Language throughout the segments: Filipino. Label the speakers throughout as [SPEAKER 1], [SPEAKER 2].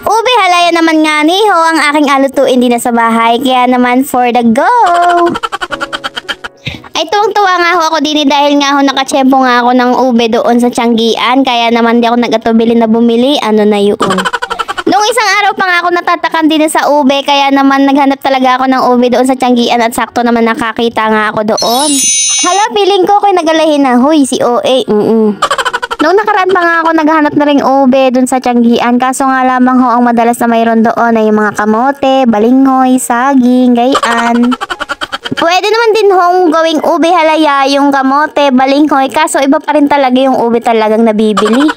[SPEAKER 1] Ube halaya naman nga ni ho ang aking alutuin din na sa bahay. Kaya naman for the go! Ay tuwang-tuwa nga ho ako din dahil nga ho nakatsyempo nga ako ng ube doon sa Tianggian. Kaya naman di ako nag-atubili na bumili. Ano na yun? Noong isang araw pa nga ako natatakan din sa ube. Kaya naman naghanap talaga ako ng ube doon sa Tianggian. At sakto naman nakakita nga ako doon. Hala, feeling ko ako'y nagalahin na. Huy, si OA. Noong nakaraan pa nga ako naghanap na ring ube doon sa Tianggian. Kaso nga lamang ho ang madalas na mayroon doon ay yung mga kamote, balinghoy, saging, gayan. Pwede naman din hong gawing ube halaya yung kamote, balinghoy, kaso iba pa rin talaga yung ube talagang nabibili.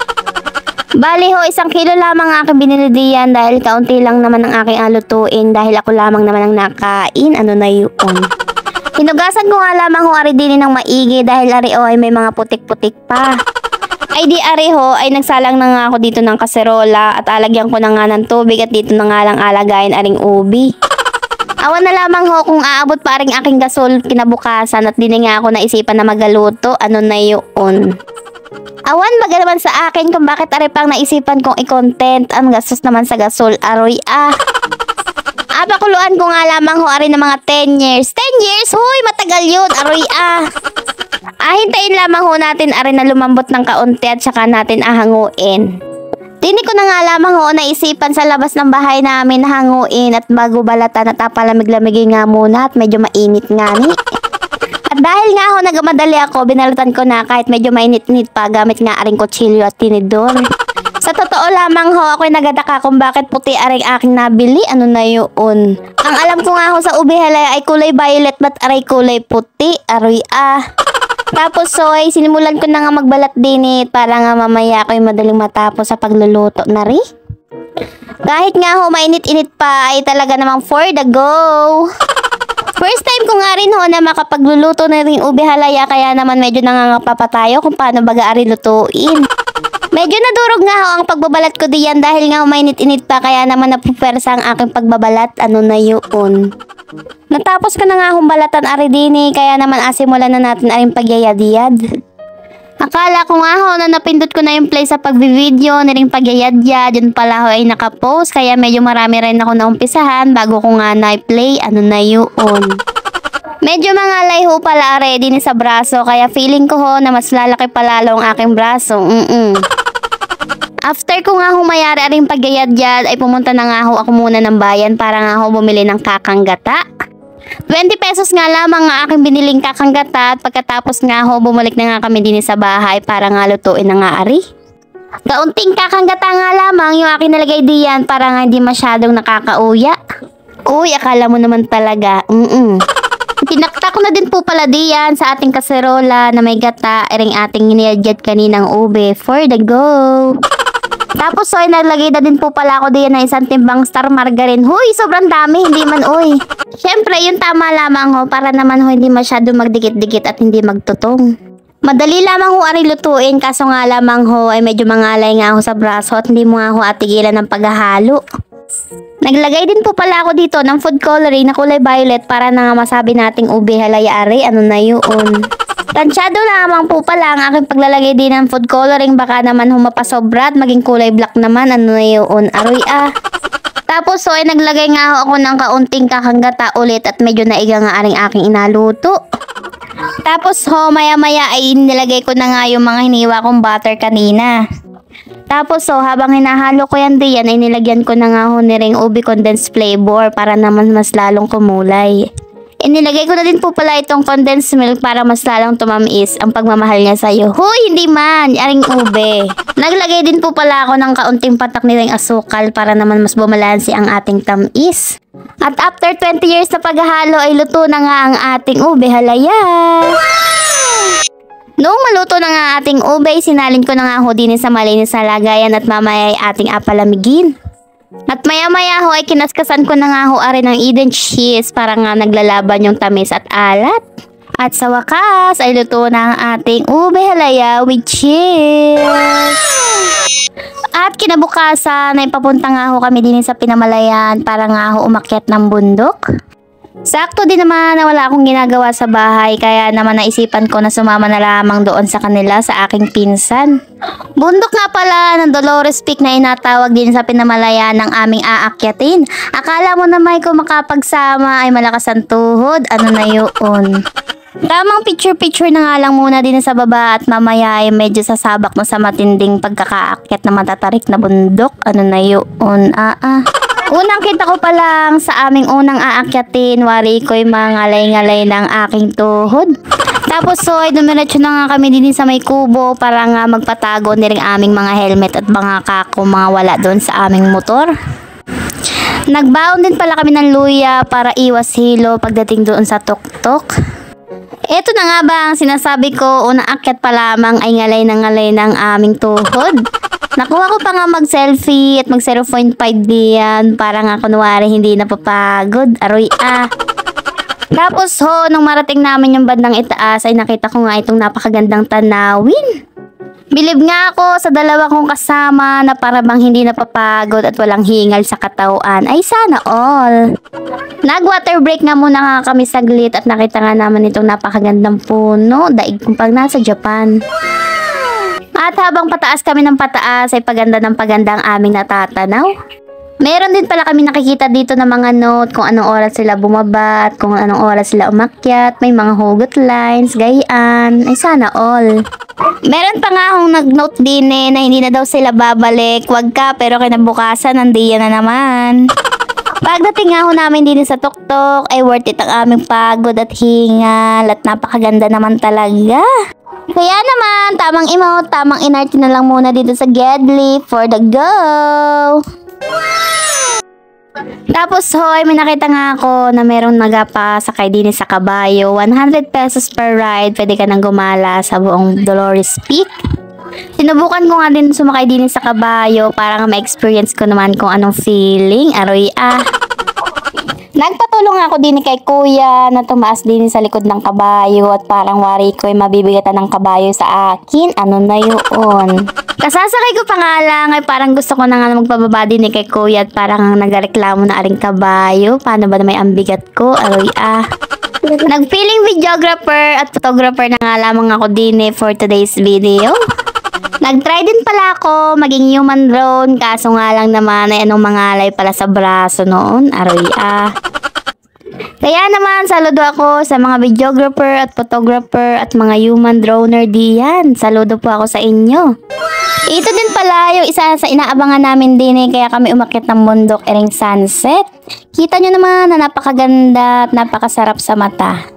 [SPEAKER 1] Bali ho, 1 kilo lamang aking binili diyan dahil kaunti lang naman ang aking alutuin dahil ako lamang naman ang nakain. Ano na yun? Hinugasan ko nga lamang ho ari din ng maigi dahil ari o ay may mga putik-putik pa. Ay di ari ho ay nagsalang na nga ako dito ng kaserola at alagyan ko na nga ng tubig at dito na nga lang alagayin aring ubi. Awan na lamang ho kung aabot pa rin aking gasol kinabukasan at di na nga ako naisipan na magaluto. Ano na yun? Awan baga naman sa akin kung bakit ari pang naisipan kong i-content. Ang gastos naman sa gasol. Aroy pakuluan ko nga lamang ho ari ng mga 10 years. 10 years? Huy, matagal yun. Aroy hintayin lamang ho natin ari na lumambot ng kaunti at saka natin ahanguin. Dini ko na nga lamang ho naisipan sa labas ng bahay namin hanguin at bago balatan at palamig-lamigin nga muna at medyo mainit nga ni. At dahil nga ho nagmadali ako, binalatan ko na kahit medyo mainit-init pa gamit nga aring kutsilyo at tinidor. Sa totoo lamang ho ako'y nagadaka kung bakit puti aring aking nabili. Ano na yun? Ang alam ko nga ho sa ube halaya ay kulay violet ba't aray kulay puti? Aroy Tapos ay sinimulan ko na nga magbalat din para nga mamaya ako'y madaling matapos sa pagluluto na rin. Kahit nga ho mainit-init pa ay talaga namang for the go. First time ko nga rin ho na makapagluluto na rin ube halaya kaya naman medyo nangangapa pa tayo kung paano baga ari lutuin. Medyo nadurog nga ho ang pagbabalat ko diyan dahil nga ho mainit-init pa kaya naman napupersa ang aking pagbabalat. Ano na yun? Natapos ko na nga akong balatan ari dini kaya naman asimulan na natin aring pagyayadiyad. Akala ko nga ho na napindot ko na yung play sa pagbivideo niring pagyayadiyad. Yun pala ho ay nakapost kaya medyo marami rin ako naumpisahan bago ko nga na-play. Ano na yun? Medyo mangalay ho pala ari dini sa braso kaya feeling ko ho na mas lalaki palalo ang aking braso. After ko nga humayari aring pagyayad-yad ay pumunta na nga ho ako muna ng bayan para nga ho bumili ng kakanggata. 20 pesos nga lamang nga aking biniling kakanggata at pagkatapos nga ho bumalik na nga kami din sa bahay para nga lutuin na nga ari. Kaunting kakanggata nga lamang yung aking nalagay diyan para nga hindi masyadong nakakauya. Uy, akala mo naman talaga. Pinakta ko na din po pala diyan sa ating kaserola na may gata iring ating niyadjad kaninang ube for the go. Tapos ay naglagay na din po pala ako diyan ng 1 timbang star margarine. Huy, sobrang dami, hindi man uy. Syempre, yun tama lamang ho para naman ho hindi masyado magdikit-dikit at hindi magtutong. Madali lamang ho ari lutuin kaso nga lamang ho ay medyo mangalay nga ho sa braso at hindi mo nga ho atigilan ng paghahalo. Naglagay din po pala ako dito ng food coloring na kulay violet para na nga masabi nating ube halaya ari. Ano na yun? Tansyado lamang po pala ang aking paglalagay din ng food coloring baka naman humapasobra at maging kulay black naman. Ano na yun? Aroy Tapos ay naglagay nga ako ng kaunting kakanggata ulit at medyo naiga nga aring aking inaluto. Tapos maya-maya ay nilagay ko na nga yung mga hiniwa kong butter kanina. Tapos habang hinahalo ko yan diyan ay nilagyan ko na nga ho niring ube condensed flavor para naman mas lalong kumulay. Inilagay ko na din po pala itong condensed milk para mas lalong tumamis ang pagmamahal niya sa'yo. Huy, hindi man! Aring ube. Naglagay din po pala ako ng kaunting patak nilang asukal para naman mas bumalansi ang ating tamis. At after 20 years na paghahalo ay luto na nga ang ating ube halaya. Noong maluto na nga ating ube, sinalin ko na nga ho din sa malinis na lagayan at mamaya ay ating apalamigin. At maya-maya ho ay kinaskasan ko na nga ho ari ng Eden cheese para nga naglalaban yung tamis at alat. At sa wakas ay luto na ang ating ube halaya with cheese. At kinabukasan ay papunta nga ho kami din sa Pinamalayan para nga ho umakyat ng bundok. Sakto din naman na wala akong ginagawa sa bahay kaya naman naisipan ko na sumama na lamang doon sa kanila sa aking pinsan. Bundok nga pala ng Dolores Peak na inatawag din sa pinamalayan ng aming aakyatin. Akala mo naman kung makapagsama ay malakas ang tuhod, ano na yun? Tamang picture-picture na nga lang muna din sa baba at mamaya ay medyo sasabak na sa matinding pagkakaakyat na matatarik na bundok, ano na yun? Unang kita ko pa lang sa aming unang aakyatin, wari ko'y mangalay-ngalay ng aking tuhod. Tapos ay dumiretso na nga kami din sa may kubo para nga magpatago nilang aming mga helmet at mga kako mga wala doon sa aming motor. Nagbaon din pala kami ng luya para iwas hilo pagdating doon sa tuktok. Ito na nga ba ang sinasabi ko, unang akyat pa lamang ay ngalay ng aming tuhod. Nakuha ko pa nga mag-selfie at mag 0.5 diyan para nga kunwari hindi napapagod. Aroy Tapos nung marating namin yung bandang itaas ay nakita ko nga itong napakagandang tanawin. Bilib nga ako sa dalawa kong kasama na para bang hindi napapagod at walang hingal sa katawan. Ay sana all. Nag-water break nga muna nga kami saglit at nakita nga naman itong napakagandang puno. Daig kong pag nasa Japan. At habang pataas kami ng pataas ay paganda ng paganda ang aming natatanaw. Meron din pala kami nakikita dito na mga note kung anong oras sila bumaba at kung anong oras sila umakyat. May mga hugot lines, gayaan. Ay sana all. Meron pa nga akong nag-note din na hindi na daw sila babalik. Wag ka pero kinabukasan nandiyan na naman. Pagdating nga namin din sa tuktok ay worth it ang aming pagod at hingal at napakaganda naman talaga. Kaya naman, tamang emote, tamang inarte na lang muna dito sa Gedli for the go! Tapos may nakita nga ako na merong nagapasakay din sa kabayo. 100 pesos per ride, pwede ka nang gumala sa buong Dolores Peak. Sinubukan ko nga din sumakay din sa kabayo para nga ma-experience ko naman kung anong feeling. Aroy Nagpatulong ako din kay kuya na tumaas din sa likod ng kabayo at parang wari ko ay mabibigatan ng kabayo sa akin. Ano na yun? Kasasakay ko pa nga lang ay parang gusto ko na nga magpababa din kay kuya at parang nagreklamo na aring kabayo. Paano ba na may ambigat ko? Aroy Nag-feeling videographer at photographer na nga lamang ako din for today's video. Nag-try din pala ako maging human drone kaso nga lang naman ay anong mangalay pala sa braso noon. Aroy Kaya naman saludo ako sa mga videographer at photographer at mga human droner diyan. Saludo po ako sa inyo. Ito din pala yung isa sa inaabangan namin din kaya kami umakyat ng bundok ering sunset. Kita nyo naman na napakaganda at napakasarap sa mata.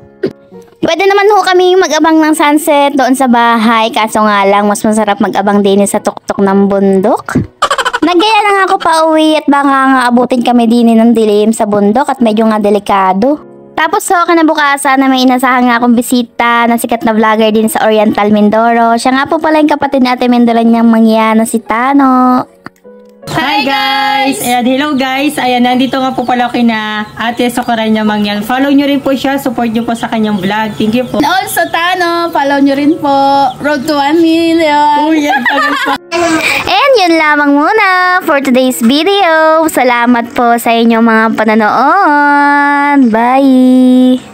[SPEAKER 1] Pwede naman kami mag-abang ng sunset doon sa bahay kaso nga lang mas masarap mag-abang din sa tuktok ng bundok. Nagaya na nga ako pa uwi at baka nga abutin kami din ng dilim sa bundok at medyo nga delikado. Tapos kinabukasan na may inasahan nga akong bisita na sikat na vlogger din sa Oriental Mindoro. Siya nga po pala yung kapatid ni Ate Mindoro niyang mangya na si Tano.
[SPEAKER 2] Hi guys! Ayan, hello guys! Ayan, nandito nga po pala kina Ate Socoranya Mangyan. Follow nyo rin po siya, support nyo po sa kanyang vlog. Thank you po.
[SPEAKER 3] And also, Tano, follow nyo rin po. Road to 1 million.
[SPEAKER 2] Oh, yan,
[SPEAKER 1] And yun lamang muna for today's video. Salamat po sa inyong mga pananood. Bye!